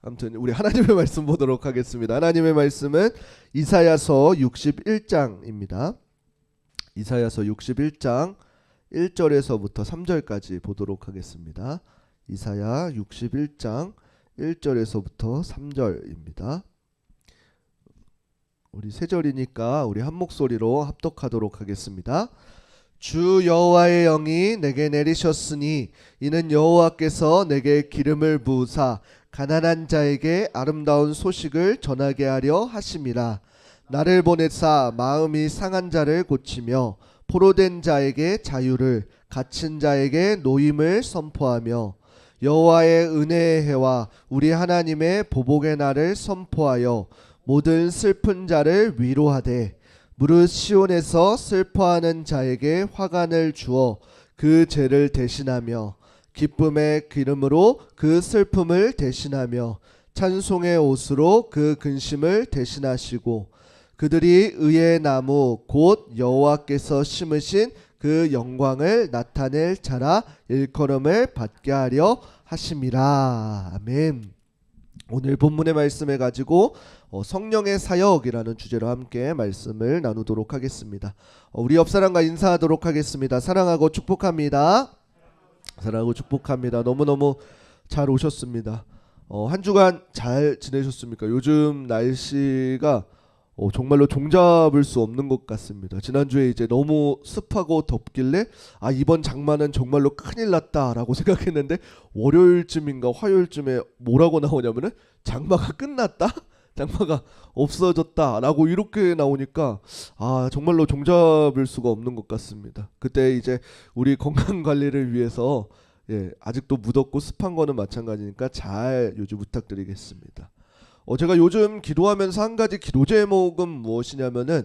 아무튼 우리 하나님의 말씀 보도록 하겠습니다. 하나님의 말씀은 이사야서 61장입니다. 이사야서 61장 1절에서부터 3절까지 보도록 하겠습니다. 이사야 61장 1절에서부터 3절입니다. 우리 세 절이니까 우리 한 목소리로 합독하도록 하겠습니다. 주 여호와의 영이 내게 내리셨으니 이는 여호와께서 내게 기름을 부으사 가난한 자에게 아름다운 소식을 전하게 하려 하심이라. 나를 보내사 마음이 상한 자를 고치며 포로된 자에게 자유를, 갇힌 자에게 노임을 선포하며 여호와의 은혜의 해와 우리 하나님의 보복의 날을 선포하여 모든 슬픈 자를 위로하되 무릇 시온에서 슬퍼하는 자에게 화관을 주어 그 죄를 대신하며 기쁨의 기름으로 그 슬픔을 대신하며 찬송의 옷으로 그 근심을 대신하시고 그들이 의의 나무 곧 여호와께서 심으신 그 영광을 나타낼 자라 일컬음을 받게 하려 하심이라. 아멘. 오늘 본문의 말씀을 가지고 성령의 사역이라는 주제로 함께 말씀을 나누도록 하겠습니다. 우리 옆사람과 인사하도록 하겠습니다. 사랑하고 축복합니다. 사랑하고 축복합니다. 너무너무 잘 오셨습니다. 한 주간 잘 지내셨습니까? 요즘 날씨가 정말로 종잡을 수 없는 것 같습니다. 지난주에 이제 너무 습하고 덥길래 이번 장마는 정말로 큰일 났다라고 생각했는데 월요일쯤인가 화요일쯤에 뭐라고 나오냐면은 장마가 끝났다? 장마가 없어졌다라고 이렇게 나오니까 정말로 종잡을 수가 없는 것 같습니다. 그때 이제 우리 건강 관리를 위해서 아직도 무덥고 습한 거는 마찬가지니까 잘 요즘 부탁드리겠습니다. 제가 요즘 기도하면서 한 가지 기도 제목은 무엇이냐면은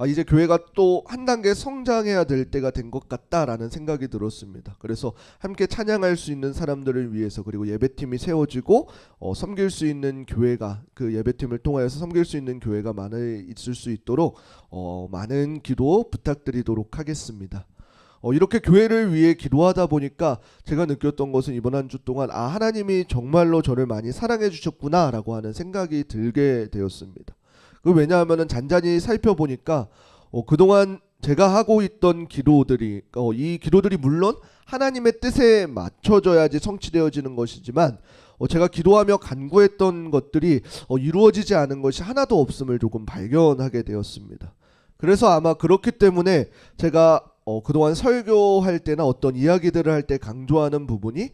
이제 교회가 또 한 단계 성장해야 될 때가 된 것 같다라는 생각이 들었습니다. 그래서 함께 찬양할 수 있는 사람들을 위해서 그리고 예배팀이 세워지고 섬길 수 있는 교회가 그 예배팀을 통하여서 섬길 수 있는 교회가 많이 있을 수 있도록 많은 기도 부탁드리도록 하겠습니다. 이렇게 교회를 위해 기도하다 보니까 제가 느꼈던 것은 이번 한 주 동안 하나님이 정말로 저를 많이 사랑해 주셨구나 라고 하는 생각이 들게 되었습니다. 왜냐하면 잔잔히 살펴보니까 그동안 제가 하고 있던 기도들이 이 기도들이 물론 하나님의 뜻에 맞춰져야지 성취되어지는 것이지만 제가 기도하며 간구했던 것들이 이루어지지 않은 것이 하나도 없음을 조금 발견하게 되었습니다. 그래서 아마 그렇기 때문에 제가 그동안 설교할 때나 어떤 이야기들을 할 때 강조하는 부분이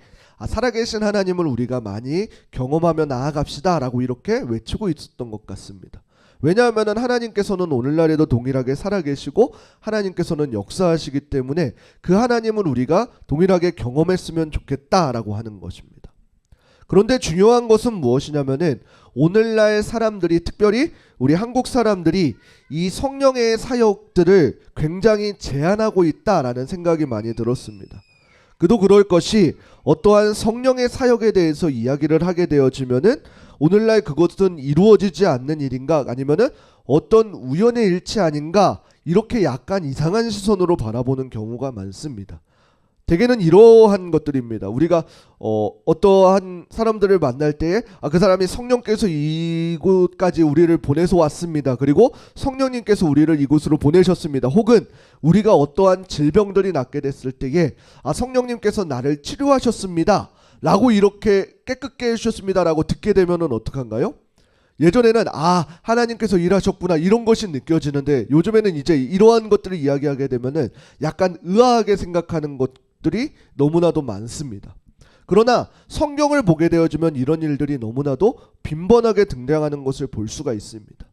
살아계신 하나님을 우리가 많이 경험하며 나아갑시다 라고 이렇게 외치고 있었던 것 같습니다. 왜냐하면 하나님께서는 오늘날에도 동일하게 살아계시고 하나님께서는 역사하시기 때문에 그 하나님을 우리가 동일하게 경험했으면 좋겠다라고 하는 것입니다. 그런데 중요한 것은 무엇이냐면은 오늘날 사람들이 특별히 우리 한국 사람들이 이 성령의 사역들을 굉장히 제한하고 있다라는 생각이 많이 들었습니다. 그도 그럴 것이 어떠한 성령의 사역에 대해서 이야기를 하게 되어지면은 오늘날 그것은 이루어지지 않는 일인가 아니면은 어떤 우연의 일치 아닌가 이렇게 약간 이상한 시선으로 바라보는 경우가 많습니다. 대개는 이러한 것들입니다. 우리가 어떠한 사람들을 만날 때에 그 사람이 성령께서 이곳까지 우리를 보내서 왔습니다. 그리고 성령님께서 우리를 이곳으로 보내셨습니다. 혹은 우리가 어떠한 질병들이 낫게 됐을 때에 성령님께서 나를 치료하셨습니다. 라고 이렇게 깨끗게 해주셨습니다. 라고 듣게 되면은 어떡한가요? 예전에는 하나님께서 일하셨구나 이런 것이 느껴지는데 요즘에는 이제 이러한 것들을 이야기하게 되면은 약간 의아하게 생각하는 것들이 너무나도 많습니다. 그러나 성경을 보게 되어지면 이런 일들이 너무나도 빈번하게 등장하는 것을 볼 수가 있습니다.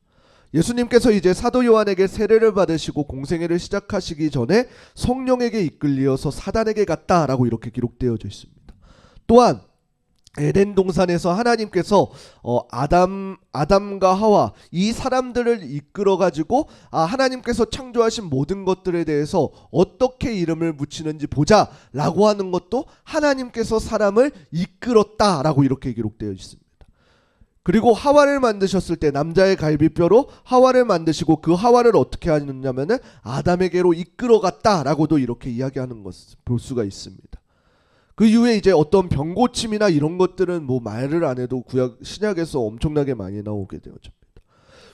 예수님께서 이제 사도 요한에게 세례를 받으시고 공생애를 시작하시기 전에 성령에게 이끌리어서 사단에게 갔다라고 이렇게 기록되어져 있습니다. 또한 에덴 동산에서 하나님께서 아담과 하와 이 사람들을 이끌어 가지고 하나님께서 창조하신 모든 것들에 대해서 어떻게 이름을 붙이는지 보자 라고 하는 것도 하나님께서 사람을 이끌었다라고 이렇게 기록되어 있습니다. 그리고 하와를 만드셨을 때 남자의 갈비뼈로 하와를 만드시고 그 하와를 어떻게 하느냐면은 아담에게로 이끌어 갔다라고도 이렇게 이야기하는 것을 볼 수가 있습니다. 그 이후에 이제 어떤 병고침이나 이런 것들은 뭐 말을 안 해도 구약 신약에서 엄청나게 많이 나오게 되어집니다.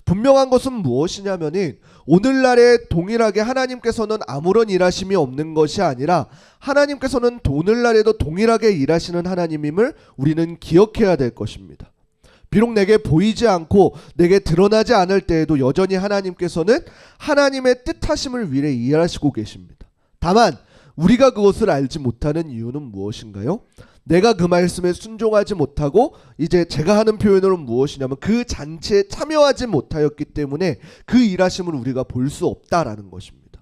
분명한 것은 무엇이냐면은 오늘날에 동일하게 하나님께서는 아무런 일하심이 없는 것이 아니라 하나님께서는 오늘날에도 동일하게 일하시는 하나님임을 우리는 기억해야 될 것입니다. 비록 내게 보이지 않고 내게 드러나지 않을 때에도 여전히 하나님께서는 하나님의 뜻하심을 위해 일하시고 계십니다. 다만 우리가 그것을 알지 못하는 이유는 무엇인가요? 내가 그 말씀에 순종하지 못하고 이제 제가 하는 표현으로는 무엇이냐면 그 잔치에 참여하지 못하였기 때문에 그 일하심을 우리가 볼 수 없다라는 것입니다.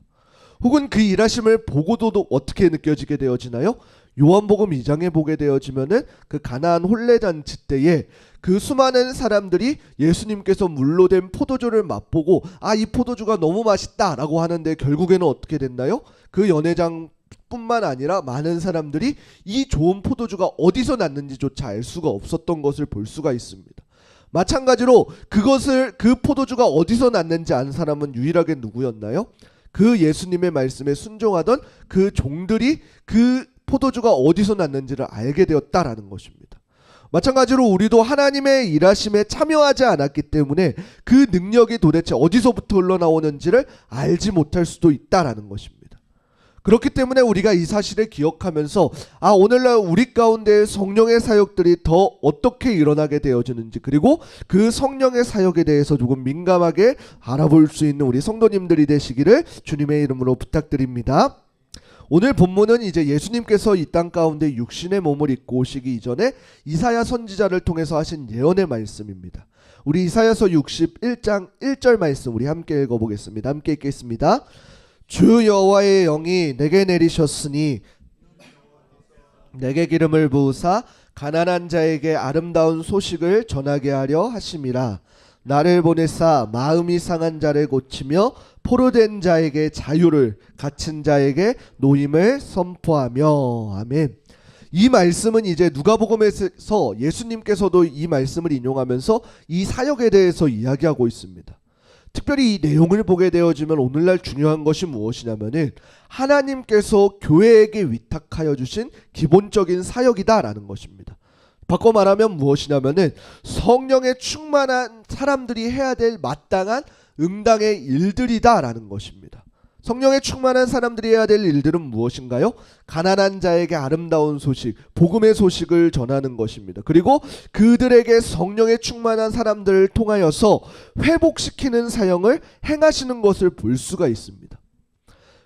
혹은 그 일하심을 보고도 어떻게 느껴지게 되어지나요? 요한복음 2장에 보게 되어지면은 그 가나안 혼례잔치 때에 그 수많은 사람들이 예수님께서 물로 된 포도주를 맛보고 이 포도주가 너무 맛있다라고 하는데 결국에는 어떻게 됐나요? 그 연회장 뿐만 아니라 많은 사람들이 이 좋은 포도주가 어디서 났는지조차 알 수가 없었던 것을 볼 수가 있습니다. 마찬가지로 그 포도주가 어디서 났는지 아는 사람은 유일하게 누구였나요? 그 예수님의 말씀에 순종하던 그 종들이 그 포도주가 어디서 났는지를 알게 되었다라는 것입니다. 마찬가지로 우리도 하나님의 일하심에 참여하지 않았기 때문에 그 능력이 도대체 어디서부터 흘러나오는지를 알지 못할 수도 있다라는 것입니다. 그렇기 때문에 우리가 이 사실을 기억하면서 오늘날 우리 가운데 성령의 사역들이 더 어떻게 일어나게 되어지는지, 그리고 그 성령의 사역에 대해서 조금 민감하게 알아볼 수 있는 우리 성도님들이 되시기를 주님의 이름으로 부탁드립니다. 오늘 본문은 이제 예수님께서 이 땅 가운데 육신의 몸을 입고 오시기 이전에 이사야 선지자를 통해서 하신 예언의 말씀입니다. 우리 이사야서 61장 1절 말씀 우리 함께 읽어보겠습니다. 함께 읽겠습니다. 주 여호와의 영이 내게 내리셨으니 내게 기름을 부으사 가난한 자에게 아름다운 소식을 전하게 하려 하심이라. 나를 보내사 마음이 상한 자를 고치며 포로된 자에게 자유를, 갇힌 자에게 노임을 선포하며. 아멘. 이 말씀은 이제 누가복음에서 예수님께서도 이 말씀을 인용하면서 이 사역에 대해서 이야기하고 있습니다. 특별히 이 내용을 보게 되어지면 오늘날 중요한 것이 무엇이냐면은 하나님께서 교회에게 위탁하여 주신 기본적인 사역이다라는 것입니다. 바꿔 말하면 무엇이냐면은 성령에 충만한 사람들이 해야 될 마땅한 응당의 일들이다라는 것입니다. 성령에 충만한 사람들이 해야 될 일들은 무엇인가요? 가난한 자에게 아름다운 소식, 복음의 소식을 전하는 것입니다. 그리고 그들에게 성령에 충만한 사람들을 통하여서 회복시키는 사역을 행하시는 것을 볼 수가 있습니다.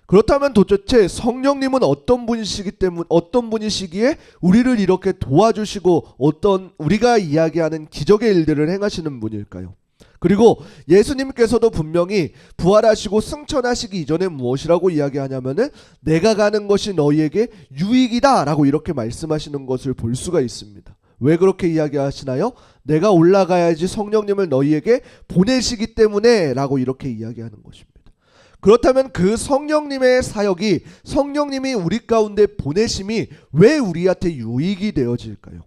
그렇다면 도대체 성령님은 어떤 분이시기에 우리를 이렇게 도와주시고 어떤 우리가 이야기하는 기적의 일들을 행하시는 분일까요? 그리고 예수님께서도 분명히 부활하시고 승천하시기 이전에 무엇이라고 이야기하냐면은 내가 가는 것이 너희에게 유익이다 라고 이렇게 말씀하시는 것을 볼 수가 있습니다. 왜 그렇게 이야기하시나요? 내가 올라가야지 성령님을 너희에게 보내시기 때문에 라고 이렇게 이야기하는 것입니다. 그렇다면 그 성령님의 사역이, 성령님이 우리 가운데 보내심이 왜 우리한테 유익이 되어질까요?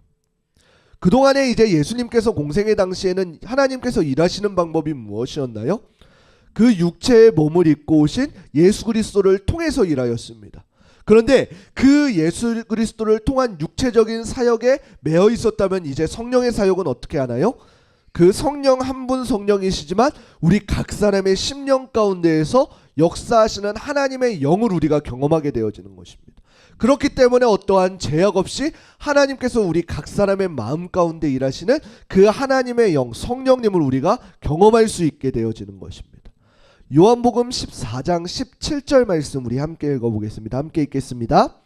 그동안에 이제 예수님께서 공생의 당시에는 하나님께서 일하시는 방법이 무엇이었나요? 그 육체의 몸을 입고 오신 예수 그리스도를 통해서 일하였습니다. 그런데 그 예수 그리스도를 통한 육체적인 사역에 매여 있었다면 이제 성령의 사역은 어떻게 하나요? 그 성령 한 분 성령이시지만 우리 각 사람의 심령 가운데에서 역사하시는 하나님의 영을 우리가 경험하게 되어지는 것입니다. 그렇기 때문에 어떠한 제약 없이 하나님께서 우리 각 사람의 마음 가운데 일하시는 그 하나님의 영, 성령님을 우리가 경험할 수 있게 되어지는 것입니다. 요한복음 14장 17절 말씀 우리 함께 읽어보겠습니다. 함께 읽겠습니다.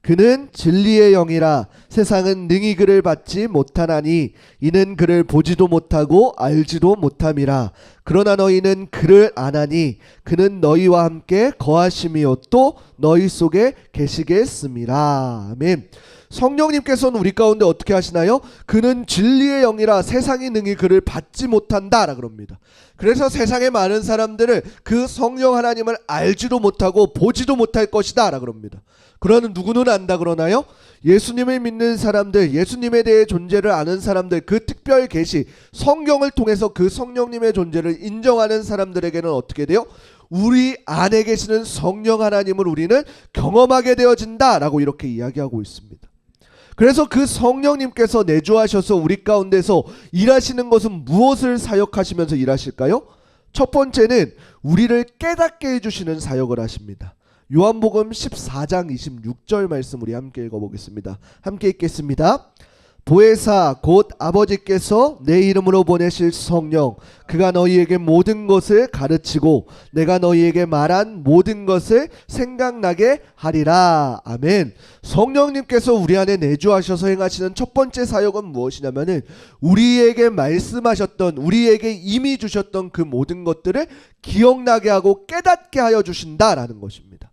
그는 진리의 영이라 세상은 능히 그를 받지 못하나니 이는 그를 보지도 못하고 알지도 못함이라. 그러나 너희는 그를 아나니 그는 너희와 함께 거하심이요 또 너희 속에 계시겠음이라. 아멘. 성령님께서는 우리 가운데 어떻게 하시나요? 그는 진리의 영이라 세상이 능히 그를 받지 못한다 라 그럽니다. 그래서 세상의 많은 사람들을 그 성령 하나님을 알지도 못하고 보지도 못할 것이다 라 그럽니다. 그러나 누구는 안다 그러나요? 예수님을 믿는 사람들, 예수님에 대해 존재를 아는 사람들, 그 특별 계시, 성경을 통해서 그 성령님의 존재를 인정하는 사람들에게는 어떻게 돼요? 우리 안에 계시는 성령 하나님을 우리는 경험하게 되어진다 라고 이렇게 이야기하고 있습니다. 그래서 그 성령님께서 내주하셔서 우리 가운데서 일하시는 것은 무엇을 사역하시면서 일하실까요? 첫 번째는 우리를 깨닫게 해주시는 사역을 하십니다. 요한복음 14장 26절 말씀 우리 함께 읽어보겠습니다. 함께 읽겠습니다. 보혜사 곧 아버지께서 내 이름으로 보내실 성령 그가 너희에게 모든 것을 가르치고 내가 너희에게 말한 모든 것을 생각나게 하리라. 아멘. 성령님께서 우리 안에 내주하셔서 행하시는 첫 번째 사역은 무엇이냐면은 우리에게 말씀하셨던 우리에게 이미 주셨던 그 모든 것들을 기억나게 하고 깨닫게 하여 주신다라는 것입니다.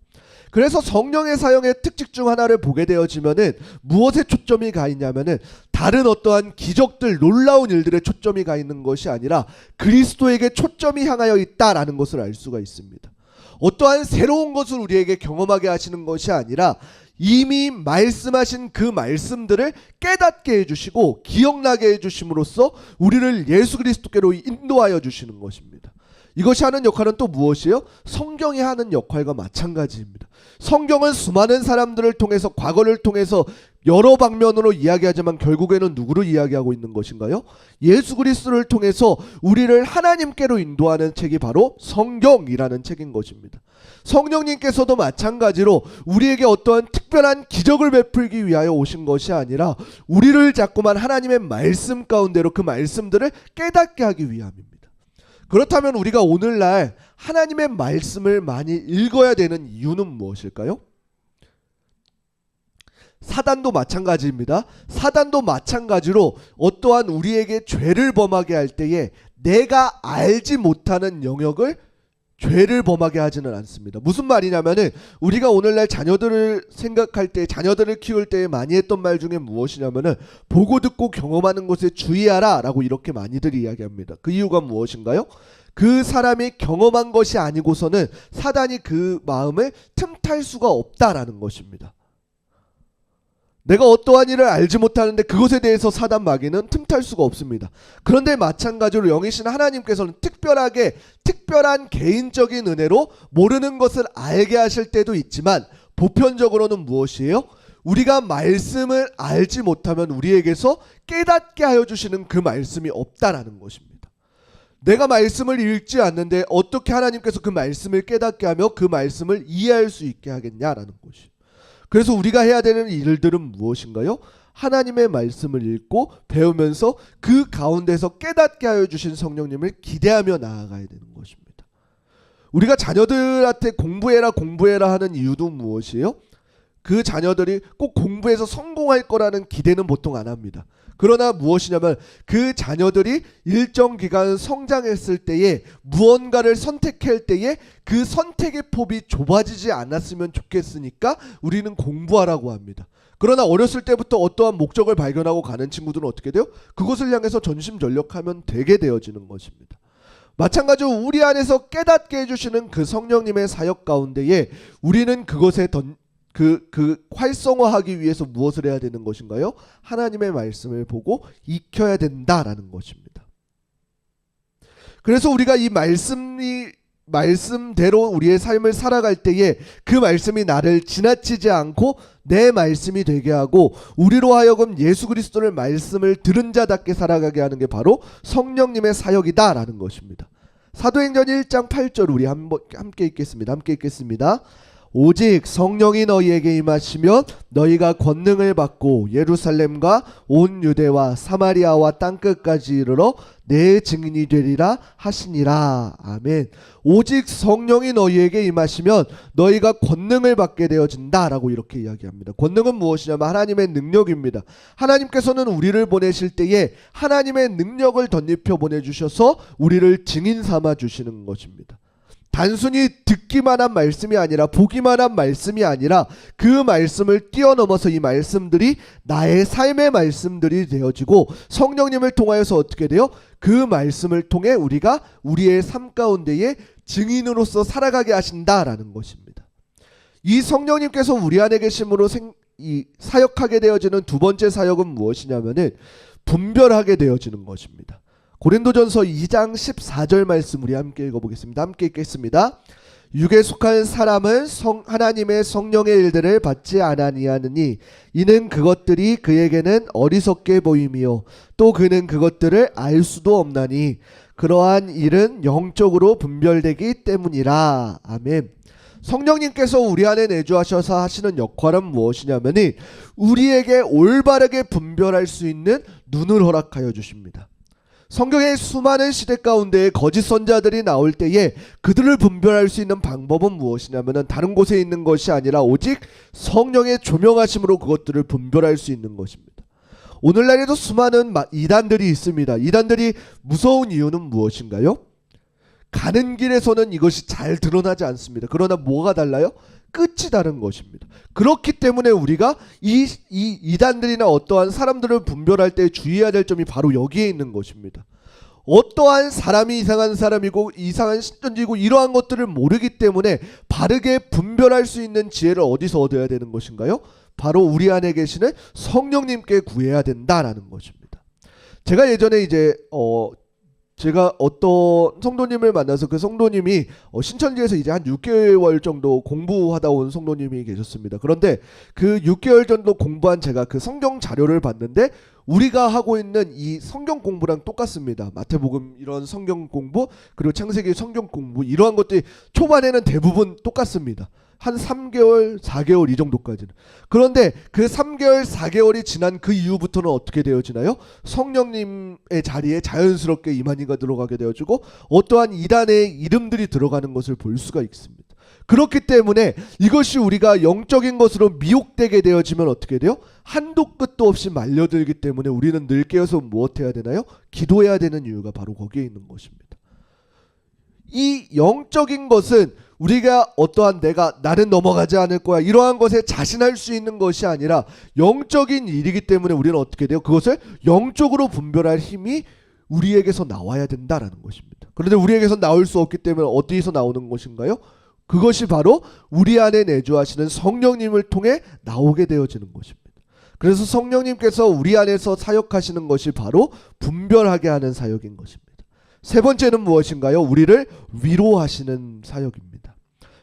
그래서 성령의 사역의 특징 중 하나를 보게 되어지면은 무엇에 초점이 가 있냐면은 다른 어떠한 기적들 놀라운 일들에 초점이 가 있는 것이 아니라 그리스도에게 초점이 향하여 있다라는 것을 알 수가 있습니다. 어떠한 새로운 것을 우리에게 경험하게 하시는 것이 아니라 이미 말씀하신 그 말씀들을 깨닫게 해주시고 기억나게 해주심으로써 우리를 예수 그리스도께로 인도하여 주시는 것입니다. 이것이 하는 역할은 또 무엇이에요? 성경이 하는 역할과 마찬가지입니다. 성경은 수많은 사람들을 통해서 과거를 통해서 여러 방면으로 이야기하지만 결국에는 누구를 이야기하고 있는 것인가요? 예수 그리스도를 통해서 우리를 하나님께로 인도하는 책이 바로 성경이라는 책인 것입니다. 성령님께서도 마찬가지로 우리에게 어떠한 특별한 기적을 베풀기 위하여 오신 것이 아니라 우리를 자꾸만 하나님의 말씀 가운데로 그 말씀들을 깨닫게 하기 위함입니다. 그렇다면 우리가 오늘날 하나님의 말씀을 많이 읽어야 되는 이유는 무엇일까요? 사단도 마찬가지입니다. 사단도 마찬가지로 어떠한 우리에게 죄를 범하게 할 때에 내가 알지 못하는 영역을 죄를 범하게 하지는 않습니다. 무슨 말이냐면은 우리가 오늘날 자녀들을 생각할 때 자녀들을 키울 때 많이 했던 말 중에 무엇이냐면은 보고 듣고 경험하는 것에 주의하라 라고 이렇게 많이들 이야기합니다. 그 이유가 무엇인가요? 그 사람이 경험한 것이 아니고서는 사단이 그 마음을 틈탈 수가 없다라는 것입니다. 내가 어떠한 일을 알지 못하는데 그것에 대해서 사단 마귀는 틈탈 수가 없습니다. 그런데 마찬가지로 영이신 하나님께서는 특별한 개인적인 은혜로 모르는 것을 알게 하실 때도 있지만 보편적으로는 무엇이에요? 우리가 말씀을 알지 못하면 우리에게서 깨닫게 하여 주시는 그 말씀이 없다라는 것입니다. 내가 말씀을 읽지 않는데 어떻게 하나님께서 그 말씀을 깨닫게 하며 그 말씀을 이해할 수 있게 하겠냐라는 것이. 그래서 우리가 해야 되는 일들은 무엇인가요? 하나님의 말씀을 읽고 배우면서 그 가운데서 깨닫게 하여 주신 성령님을 기대하며 나아가야 되는 것입니다. 우리가 자녀들한테 공부해라 하는 이유도 무엇이에요? 그 자녀들이 꼭 공부해서 성공할 거라는 기대는 보통 안 합니다. 그러나 무엇이냐면 그 자녀들이 일정 기간 성장했을 때에 무언가를 선택할 때에 그 선택의 폭이 좁아지지 않았으면 좋겠으니까 우리는 공부하라고 합니다. 그러나 어렸을 때부터 어떠한 목적을 발견하고 가는 친구들은 어떻게 돼요? 그것을 향해서 전심전력하면 되게 되어지는 것입니다. 마찬가지로 우리 안에서 깨닫게 해주시는 그 성령님의 사역 가운데에 우리는 그것에 활성화하기 위해서 무엇을 해야 되는 것인가요? 하나님의 말씀을 보고 익혀야 된다라는 것입니다. 그래서 우리가 이 말씀대로 우리의 삶을 살아갈 때에 그 말씀이 나를 지나치지 않고 내 말씀이 되게 하고 우리로 하여금 예수 그리스도의 말씀을 들은 자답게 살아가게 하는 게 바로 성령님의 사역이다라는 것입니다. 사도행전 1장 8절 우리 함께 읽겠습니다. 함께 읽겠습니다. 오직 성령이 너희에게 임하시면 너희가 권능을 받고 예루살렘과 온 유대와 사마리아와 땅끝까지 이르러 내 증인이 되리라 하시니라. 아멘. 오직 성령이 너희에게 임하시면 너희가 권능을 받게 되어진다라고 이렇게 이야기합니다. 권능은 무엇이냐면 하나님의 능력입니다. 하나님께서는 우리를 보내실 때에 하나님의 능력을 덧입혀 보내주셔서 우리를 증인 삼아 주시는 것입니다. 단순히 듣기만 한 말씀이 아니라 보기만 한 말씀이 아니라 그 말씀을 뛰어넘어서 이 말씀들이 나의 삶의 말씀들이 되어지고 성령님을 통하여서 어떻게 돼요? 그 말씀을 통해 우리가 우리의 삶 가운데에 증인으로서 살아가게 하신다라는 것입니다. 이 성령님께서 우리 안에 계심으로 사역하게 되어지는 두 번째 사역은 무엇이냐면은 분별하게 되어지는 것입니다. 고린도전서 2장 14절 말씀 우리 함께 읽어보겠습니다. 함께 읽겠습니다. 육에 속한 사람은 하나님의 성령의 일들을 받지 아니하느니 이는 그것들이 그에게는 어리석게 보임이요 또 그는 그것들을 알 수도 없나니 그러한 일은 영적으로 분별되기 때문이라. 아멘. 성령님께서 우리 안에 내주하셔서 하시는 역할은 무엇이냐면은 우리에게 올바르게 분별할 수 있는 눈을 허락하여 주십니다. 성경의 수많은 시대 가운데 거짓 선자들이 나올 때에 그들을 분별할 수 있는 방법은 무엇이냐면은 다른 곳에 있는 것이 아니라 오직 성령의 조명하심으로 그것들을 분별할 수 있는 것입니다. 오늘날에도 수많은 이단들이 있습니다. 이단들이 무서운 이유는 무엇인가요? 가는 길에서는 이것이 잘 드러나지 않습니다. 그러나 뭐가 달라요? 끝이 다른 것입니다. 그렇기 때문에 우리가 이 이단들이나 어떠한 사람들을 분별할 때 주의해야 될 점이 바로 여기에 있는 것입니다. 어떠한 사람이 이상한 사람이고 이상한 신천지이고 이러한 것들을 모르기 때문에 바르게 분별할 수 있는 지혜를 어디서 얻어야 되는 것인가요? 바로 우리 안에 계시는 성령님께 구해야 된다라는 것입니다. 제가 예전에 제가 어떤 성도님을 만나서 그 성도님이 신천지에서 이제 한 6개월 정도 공부하다 온 성도님이 계셨습니다. 그런데 그 6개월 정도 공부한 제가 그 성경 자료를 봤는데 우리가 하고 있는 이 성경 공부랑 똑같습니다. 마태복음 이런 성경 공부 그리고 창세기 성경 공부 이러한 것들이 초반에는 대부분 똑같습니다. 한 3개월, 4개월 이 정도까지는. 그런데 그 3개월, 4개월이 지난 그 이후부터는 어떻게 되어지나요? 성령님의 자리에 자연스럽게 이만희가 들어가게 되어지고 어떠한 이단의 이름들이 들어가는 것을 볼 수가 있습니다. 그렇기 때문에 이것이 우리가 영적인 것으로 미혹되게 되어지면 어떻게 돼요? 한도 끝도 없이 말려들기 때문에 우리는 늘 깨어서 무엇해야 되나요? 기도해야 되는 이유가 바로 거기에 있는 것입니다. 이 영적인 것은 우리가 어떠한 나는 넘어가지 않을 거야 이러한 것에 자신할 수 있는 것이 아니라 영적인 일이기 때문에 우리는 어떻게 돼요? 그것을 영적으로 분별할 힘이 우리에게서 나와야 된다라는 것입니다. 그런데 우리에게서 나올 수 없기 때문에 어디서 나오는 것인가요? 그것이 바로 우리 안에 내주하시는 성령님을 통해 나오게 되어지는 것입니다. 그래서 성령님께서 우리 안에서 사역하시는 것이 바로 분별하게 하는 사역인 것입니다. 세 번째는 무엇인가요? 우리를 위로하시는 사역입니다.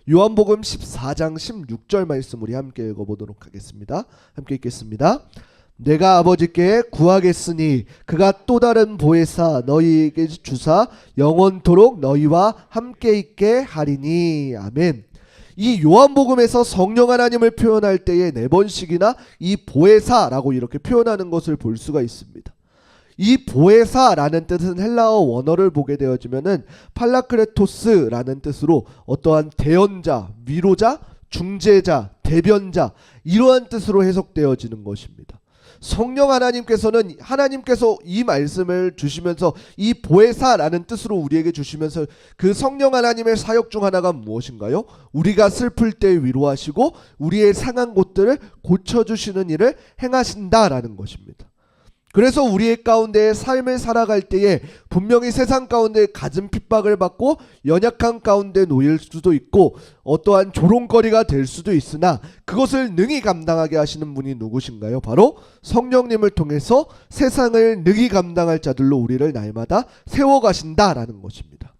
요한복음 14장 16절 말씀 우리 함께 읽어보도록 하겠습니다. 함께 읽겠습니다. 내가 아버지께 구하겠으니 그가 또 다른 보혜사 너희에게 주사 영원토록 너희와 함께 있게 하리니. 아멘. 이 요한복음에서 성령 하나님을 표현할 때에 4번씩이나 이 보혜사라고 이렇게 표현하는 것을 볼 수가 있습니다. 이 보혜사라는 뜻은 헬라어 원어를 보게 되어지면은 팔라크레토스라는 뜻으로 어떠한 대언자, 위로자, 중재자, 대변자 이러한 뜻으로 해석되어지는 것입니다. 성령 하나님께서 이 말씀을 주시면서 이 보혜사라는 뜻으로 우리에게 주시면서 그 성령 하나님의 사역 중 하나가 무엇인가요? 우리가 슬플 때 위로하시고 우리의 상한 곳들을 고쳐주시는 일을 행하신다라는 것입니다. 그래서 우리의 가운데 삶을 살아갈 때에 분명히 세상 가운데 갖은 핍박을 받고 연약한 가운데 놓일 수도 있고 어떠한 조롱거리가 될 수도 있으나 그것을 능히 감당하게 하시는 분이 누구신가요? 바로 성령님을 통해서 세상을 능히 감당할 자들로 우리를 날마다 세워가신다라는 것입니다.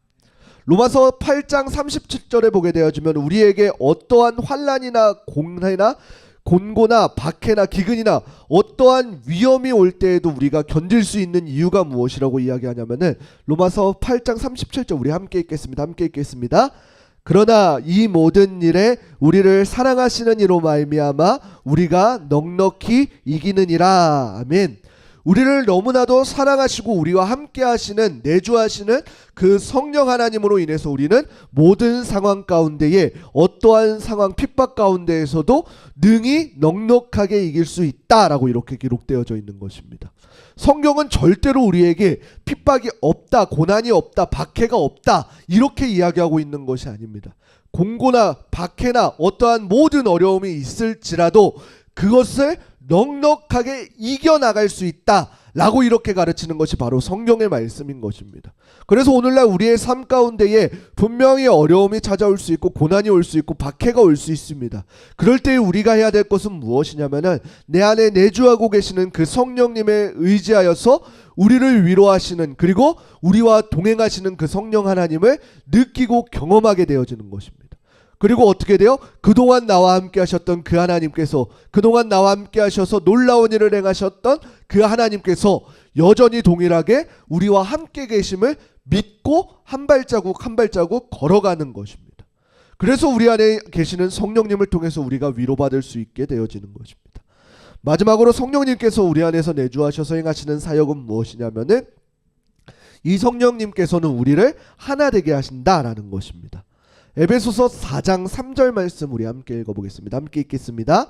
로마서 8장 37절에 보게 되어지면 우리에게 어떠한 환난이나 곤고나 박해나 기근이나 어떠한 위험이 올 때에도 우리가 견딜 수 있는 이유가 무엇이라고 이야기하냐면은 로마서 8장 37절 우리 함께 읽겠습니다. 함께 읽겠습니다. 그러나 이 모든 일에 우리를 사랑하시는 이로 말미암아 우리가 넉넉히 이기느니라. 아멘. 우리를 너무나도 사랑하시고 우리와 함께 하시는 내주하시는 그 성령 하나님으로 인해서 우리는 모든 상황 가운데에 어떠한 상황 핍박 가운데에서도 능히 넉넉하게 이길 수 있다라고 이렇게 기록되어져 있는 것입니다. 성경은 절대로 우리에게 핍박이 없다, 고난이 없다, 박해가 없다 이렇게 이야기하고 있는 것이 아닙니다. 공고나 박해나 어떠한 모든 어려움이 있을지라도 그것을 넉넉하게 이겨나갈 수 있다라고 이렇게 가르치는 것이 바로 성경의 말씀인 것입니다. 그래서 오늘날 우리의 삶 가운데에 분명히 어려움이 찾아올 수 있고 고난이 올 수 있고 박해가 올 수 있습니다. 그럴 때 우리가 해야 될 것은 무엇이냐면은 내 안에 내주하고 계시는 그 성령님에 의지하여서 우리를 위로하시는 그리고 우리와 동행하시는 그 성령 하나님을 느끼고 경험하게 되어지는 것입니다. 그리고 어떻게 돼요? 그동안 나와 함께 하셨던 그 하나님께서, 그동안 나와 함께 하셔서 놀라운 일을 행하셨던 그 하나님께서 여전히 동일하게 우리와 함께 계심을 믿고 한 발자국 한 발자국 걸어가는 것입니다. 그래서 우리 안에 계시는 성령님을 통해서 우리가 위로받을 수 있게 되어지는 것입니다. 마지막으로 성령님께서 우리 안에서 내주하셔서 행하시는 사역은 무엇이냐면은 이 성령님께서는 우리를 하나 되게 하신다라는 것입니다. 에베소서 4장 3절 말씀 우리 함께 읽어보겠습니다. 함께 읽겠습니다.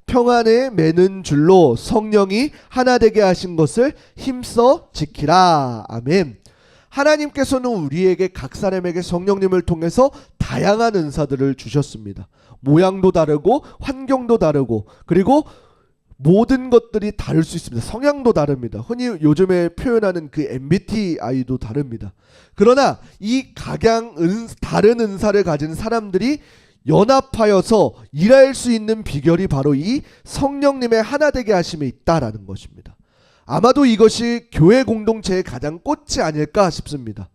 평안에 매는 줄로 성령이 하나 되게 하신 것을 힘써 지키라. 아멘. 하나님께서는 우리에게 각 사람에게 성령님을 통해서 다양한 은사들을 주셨습니다. 모양도 다르고 환경도 다르고 그리고 모든 것들이 다를 수 있습니다. 성향도 다릅니다. 흔히 요즘에 표현하는 그 MBTI도 다릅니다. 그러나 이 각양 다른 은사를 가진 사람들이 연합하여서 일할 수 있는 비결이 바로 이 성령님의 하나 되게 하심에 있다라는 것입니다. 아마도 이것이 교회 공동체의 가장 꽃이 아닐까 싶습니다.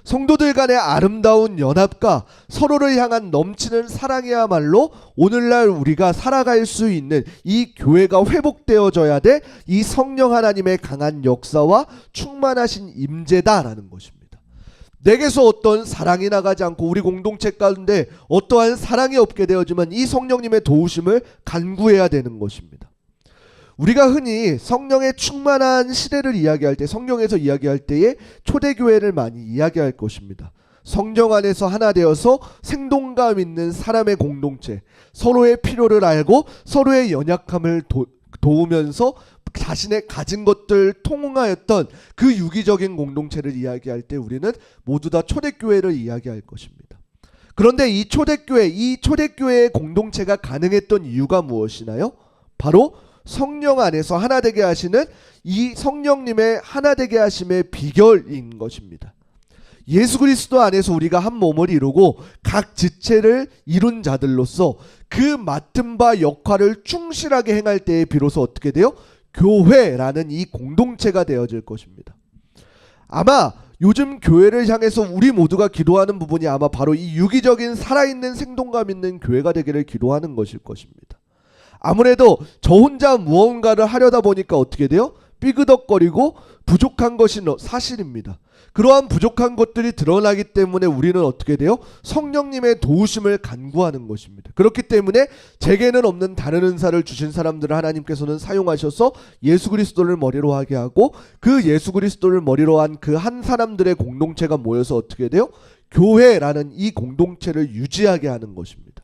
성도들 간의 아름다운 연합과 서로를 향한 넘치는 사랑이야말로 오늘날 우리가 살아갈 수 있는 이 교회가 회복되어져야 될 이 성령 하나님의 강한 역사와 충만하신 임재다라는 것입니다. 내게서 어떤 사랑이 나가지 않고 우리 공동체 가운데 어떠한 사랑이 없게 되어지면 이 성령님의 도우심을 간구해야 되는 것입니다. 우리가 흔히 성령의 충만한 시대를 이야기할 때, 성경에서 이야기할 때에 초대교회를 많이 이야기할 것입니다. 성령 안에서 하나 되어서 생동감 있는 사람의 공동체, 서로의 필요를 알고 서로의 연약함을 도우면서 자신의 가진 것들 통용하였던 그 유기적인 공동체를 이야기할 때 우리는 모두 다 초대교회를 이야기할 것입니다. 그런데 이 초대교회의 공동체가 가능했던 이유가 무엇이나요? 바로 성령 안에서 하나 되게 하시는 이 성령님의 하나 되게 하심의 비결인 것입니다. 예수 그리스도 안에서 우리가 한 몸을 이루고 각 지체를 이룬 자들로서 그 맡은 바 역할을 충실하게 행할 때에 비로소 어떻게 돼요? 교회라는 이 공동체가 되어질 것입니다. 아마 요즘 교회를 향해서 우리 모두가 기도하는 부분이 아마 바로 이 유기적인 살아있는 생동감 있는 교회가 되기를 기도하는 것일 것입니다. 아무래도 저 혼자 무언가를 하려다 보니까 어떻게 돼요? 삐그덕거리고 부족한 것이 사실입니다. 그러한 부족한 것들이 드러나기 때문에 우리는 어떻게 돼요? 성령님의 도우심을 간구하는 것입니다. 그렇기 때문에 제게는 없는 다른 은사를 주신 사람들을 하나님께서는 사용하셔서 예수 그리스도를 머리로 하게 하고 그 예수 그리스도를 머리로 한 그 한 사람들의 공동체가 모여서 어떻게 돼요? 교회라는 이 공동체를 유지하게 하는 것입니다.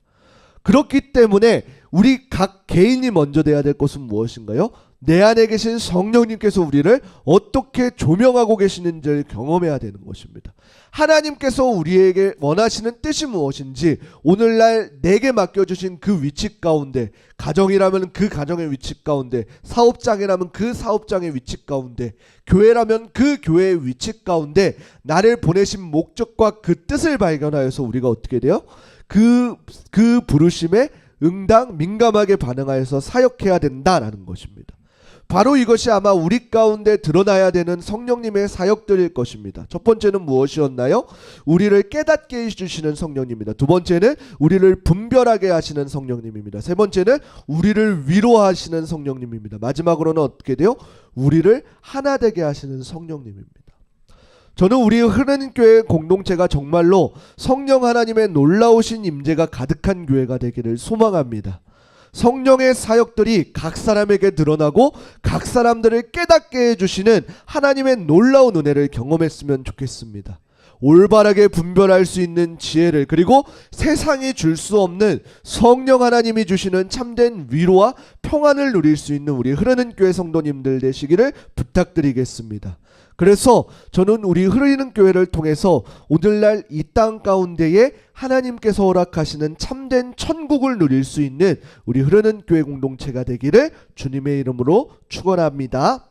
그렇기 때문에 우리 각 개인이 먼저 돼야 될 것은 무엇인가요? 내 안에 계신 성령님께서 우리를 어떻게 조명하고 계시는지를 경험해야 되는 것입니다. 하나님께서 우리에게 원하시는 뜻이 무엇인지 오늘날 내게 맡겨주신 그 위치 가운데, 가정이라면 그 가정의 위치 가운데, 사업장이라면 그 사업장의 위치 가운데, 교회라면 그 교회의 위치 가운데 나를 보내신 목적과 그 뜻을 발견하여서 우리가 어떻게 돼요? 그 부르심에 응당 민감하게 반응하여서 사역해야 된다라는 것입니다. 바로 이것이 아마 우리 가운데 드러나야 되는 성령님의 사역들일 것입니다. 첫 번째는 무엇이었나요? 우리를 깨닫게 해주시는 성령님입니다. 두 번째는 우리를 분별하게 하시는 성령님입니다. 세 번째는 우리를 위로하시는 성령님입니다. 마지막으로는 어떻게 돼요? 우리를 하나 되게 하시는 성령님입니다. 저는 우리 흐르는 교회 공동체가 정말로 성령 하나님의 놀라우신 임재가 가득한 교회가 되기를 소망합니다. 성령의 사역들이 각 사람에게 드러나고 각 사람들을 깨닫게 해주시는 하나님의 놀라운 은혜를 경험했으면 좋겠습니다. 올바르게 분별할 수 있는 지혜를, 그리고 세상이 줄 수 없는 성령 하나님이 주시는 참된 위로와 평안을 누릴 수 있는 우리 흐르는 교회 성도님들 되시기를 부탁드리겠습니다. 그래서 저는 우리 흐르는 교회를 통해서 오늘날 이 땅 가운데에 하나님께서 허락하시는 참된 천국을 누릴 수 있는 우리 흐르는 교회 공동체가 되기를 주님의 이름으로 축원합니다.